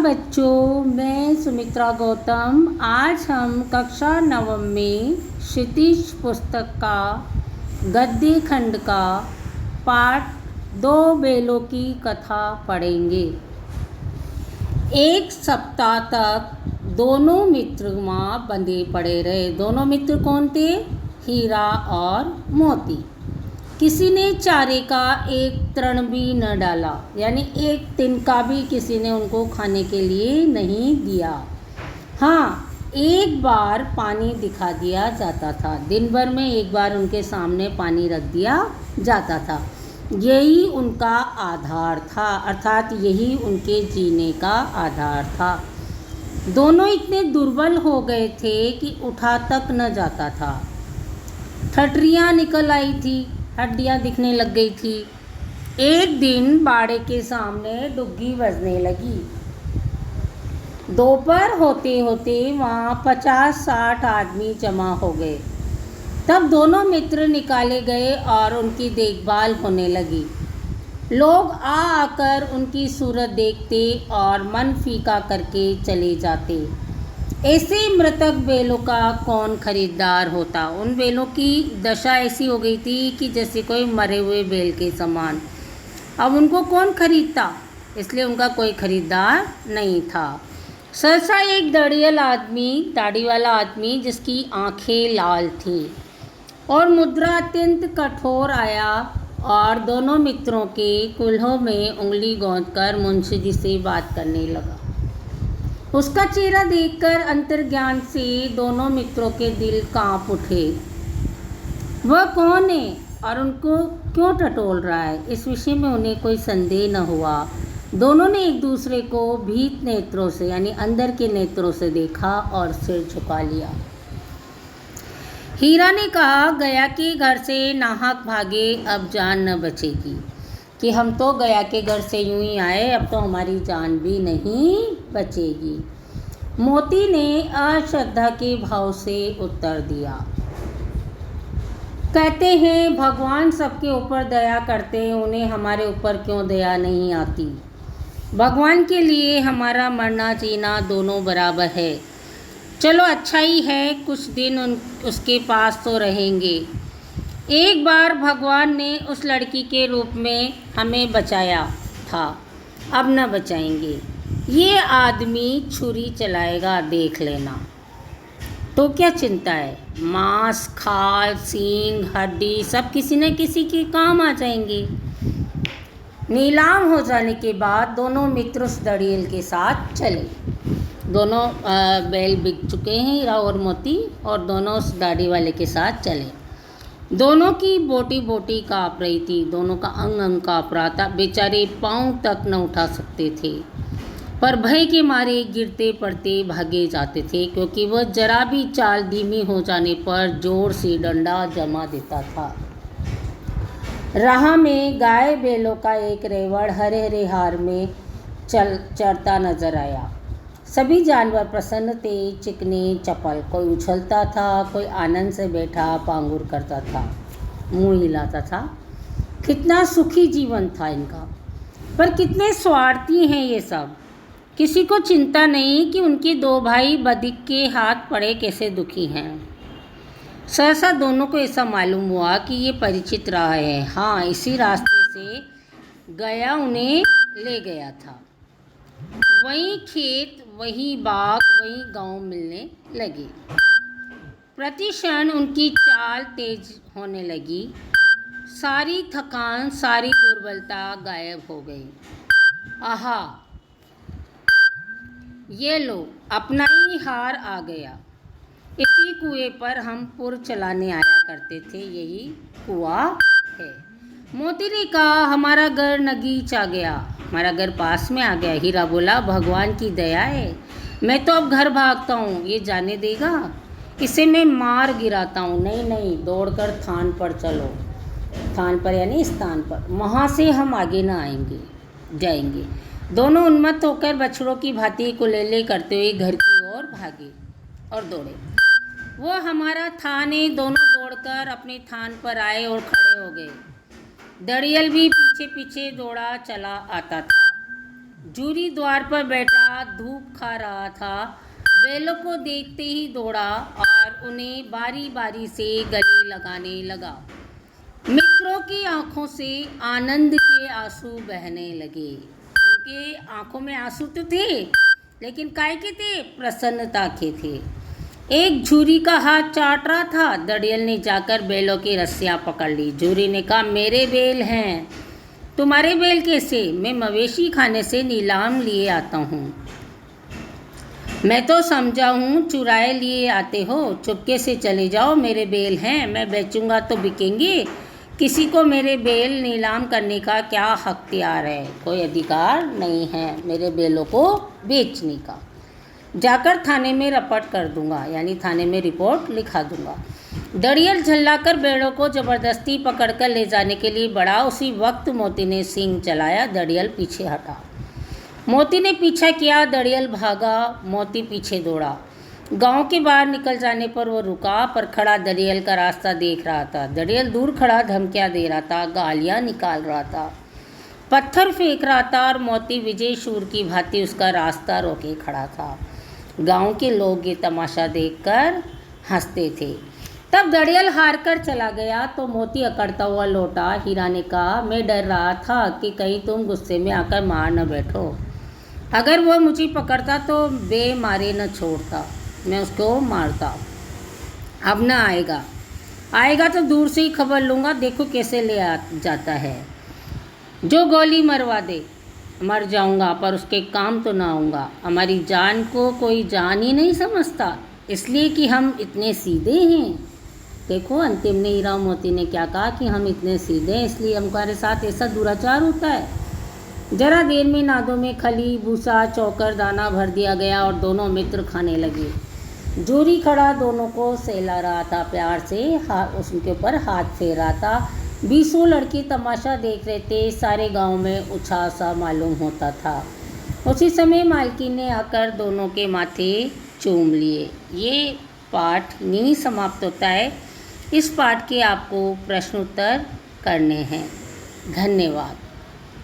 बच्चों, मैं सुमित्रा गौतम। आज हम कक्षा नवम में क्षितिज पुस्तक का गद्य खंड का पाठ दो बेलों की कथा पढ़ेंगे। एक सप्ताह तक दोनों मित्र वहाँ बंधे पड़े रहे। दोनों मित्र कौन थे? हीरा और मोती। किसी ने चारे का एक तृण भी न डाला, यानी एक तिनका भी किसी ने उनको खाने के लिए नहीं दिया। हाँ, एक बार पानी दिखा दिया जाता था। दिन भर में एक बार उनके सामने पानी रख दिया जाता था। यही उनका आधार था, अर्थात यही उनके जीने का आधार था। दोनों इतने दुर्बल हो गए थे कि उठा तक न जाता था। ठठरियाँ निकल आई थी, हड्डियाँ दिखने लग गई थी। एक दिन बाड़े के सामने डुग्गी बजने लगी। दोपहर होते होते वहाँ 50-60 आदमी जमा हो गए। तब दोनों मित्र निकाले गए और उनकी देखभाल होने लगी। लोग आकर उनकी सूरत देखते और मन फीका करके चले जाते। ऐसे मृतक बैलों का कौन खरीदार होता? उन बैलों की दशा ऐसी हो गई थी कि जैसे कोई मरे हुए बैल के समान। अब उनको कौन खरीदता? इसलिए उनका कोई खरीदार नहीं था। सहसा एक दाढ़ी वाला आदमी जिसकी आंखें लाल थीं और मुद्रा अत्यंत कठोर आया और दोनों मित्रों के कुल्हों में उंगली गोंदकर मुंशी जी से बात करने लगा। उसका चेहरा देखकर अंतर्ज्ञान से दोनों मित्रों के दिल कांप उठे। वह कौन है और उनको क्यों टटोल रहा है, इस विषय में उन्हें कोई संदेह न हुआ। दोनों ने एक दूसरे को भीत नेत्रों से, यानी अंदर के नेत्रों से देखा और सिर झुका लिया। हीरा ने कहा, गया के घर से नाहक भागे, अब जान न बचेगी। कि हम तो गया के घर से यूं ही आए, अब तो हमारी जान भी नहीं बचेगी। मोती ने अश्रद्धा के भाव से उत्तर दिया। कहते हैं भगवान सबके ऊपर दया करते हैं, उन्हें हमारे ऊपर क्यों दया नहीं आती? भगवान के लिए हमारा मरना जीना दोनों बराबर है। चलो अच्छा ही है, कुछ दिन उसके पास तो रहेंगे। एक बार भगवान ने उस लड़की के रूप में हमें बचाया था, अब न बचाएंगे। ये आदमी छुरी चलाएगा, देख लेना। तो क्या चिंता है? मांस, खाल, सींग, हड्डी सब किसी न किसी के काम आ जाएंगे। नीलाम हो जाने के बाद दोनों मित्र उस दड़ियल के साथ चले। दोनों बैल बिक चुके हैं, हीरा और मोती, और दोनों उस दाढ़ी वाले के साथ चले। दोनों की बोटी बोटी काँप रही थी, दोनों का अंग अंग काँप रहा था। बेचारे पाँव तक न उठा सकते थे, पर भय के मारे गिरते पड़ते भागे जाते थे, क्योंकि वह जरा भी चाल धीमी हो जाने पर जोर से डंडा जमा देता था। राह में गाय बैलों का एक रेवड़ हरे हरे हार में चरता नजर आया। सभी जानवर प्रसन्न थे, चिकने चपल। कोई उछलता था, कोई आनंद से बैठा पांगुर करता था, मुंह हिलाता था। कितना सुखी जीवन था इनका, पर कितने स्वार्थी हैं ये सब। किसी को चिंता नहीं कि उनके दो भाई बदिक के हाथ पड़े कैसे दुखी हैं। सहसा दोनों को ऐसा मालूम हुआ कि ये परिचित राह है। हाँ, इसी रास्ते से गया उन्हें ले गया था। वही खेत, वही बाग, वही गांव मिलने लगे। प्रतिक्षण उनकी चाल तेज होने लगी। सारी थकान, सारी दुर्बलता गायब हो गई। आहा, ये लो, अपना ही हार आ गया। इसी कुएं पर हम पुर चलाने आया करते थे, यही कुआं है। मोती ने कहा, हमारा घर नगीच आ गया, हमारा घर पास में आ गया। हीरा बोला, भगवान की दया है, मैं तो अब घर भागता हूँ, ये जाने देगा? इसे मैं मार गिराता हूँ। नहीं नहीं, दौड़कर थान पर चलो। थान पर यानी स्थान पर, वहाँ से हम आगे ना जाएंगे। दोनों उन्मत्त होकर बछड़ों की भांति कुलेले करते हुए घर की ओर भागे और दौड़े। वो हमारा थान है। दोनों दौड़कर अपने थान पर आए और खड़े हो गए। दड़ियल भी पीछे पीछे दौड़ा चला आता था। जूरी द्वार पर बैठा धूप खा रहा था। बैलों को देखते ही दौड़ा और उन्हें बारी बारी से गले लगाने लगा। मित्रों की आंखों से आनंद के आंसू बहने लगे। उनके आंखों में आंसू तो थे, लेकिन काय के थे? प्रसन्नता के थे। एक झूरी का हाथ चाट रहा था। दड़ियल ने जाकर बैलों की रस्सियां पकड़ ली। झूरी ने कहा, मेरे बैल हैं। तुम्हारे बैल कैसे? मैं मवेशी खाने से नीलाम लिए आता हूँ। मैं तो समझा हूँ चुराए लिए आते हो। चुपके से चले जाओ, मेरे बैल हैं, मैं बेचूंगा तो बिकेंगे। किसी को मेरे बैल नीलाम करने का क्या अख्तियार है? कोई अधिकार नहीं है मेरे बैलों को बेचने का। जाकर थाने में रपट कर दूंगा, यानी थाने में रिपोर्ट लिखा दूंगा। दड़ियल झल्लाकर बैलों को जबरदस्ती पकड़कर ले जाने के लिए बढ़ा। उसी वक्त मोती ने सींग चलाया। दड़ियल पीछे हटा। मोती ने पीछा किया। दड़ियल भागा। मोती पीछे दौड़ा। गांव के बाहर निकल जाने पर वो रुका, पर खड़ा दड़ियल का रास्ता देख रहा था। दड़ियल दूर खड़ा धमकियां दे रहा था, गालियां निकाल रहा था, पत्थर फेंक रहा था, और मोती विजय शूर की भांति उसका रास्ता रोके खड़ा था। गांव के लोग ये तमाशा देखकर हंसते थे। तब दड़ियल हार कर चला गया तो मोती अकड़ता हुआ लौटा। हीरा ने कहा, मैं डर रहा था कि कहीं तुम गुस्से में आकर मार न बैठो। अगर वो मुझे पकड़ता तो बेमारे न छोड़ता, मैं उसको मारता। अब न आएगा तो दूर से ही खबर लूँगा, देखो कैसे ले जाता है। जो गोली मरवा दे, मर जाऊँगा पर उसके काम तो ना आऊँगा। हमारी जान को कोई जान ही नहीं समझता, इसलिए कि हम इतने सीधे हैं। देखो अंतिम में हीरा मोती ने क्या कहा कि हम इतने सीधे हैं, इसलिए हमारे साथ ऐसा दुराचार होता है। जरा देर में नादों में खली, भूसा, चौकर, दाना भर दिया गया और दोनों मित्र खाने लगे। जूरी खड़ा दोनों को सहला रहा था, प्यार से उसके ऊपर हाथ फेर रहा था। 20 लड़के तमाशा देख रहे थे। सारे गांव में उत्साह सा मालूम होता था। उसी समय मालकिन ने आकर दोनों के माथे चूम लिए। ये पाठ यहीं समाप्त होता है। इस पाठ के आपको प्रश्नोत्तर करने हैं। धन्यवाद।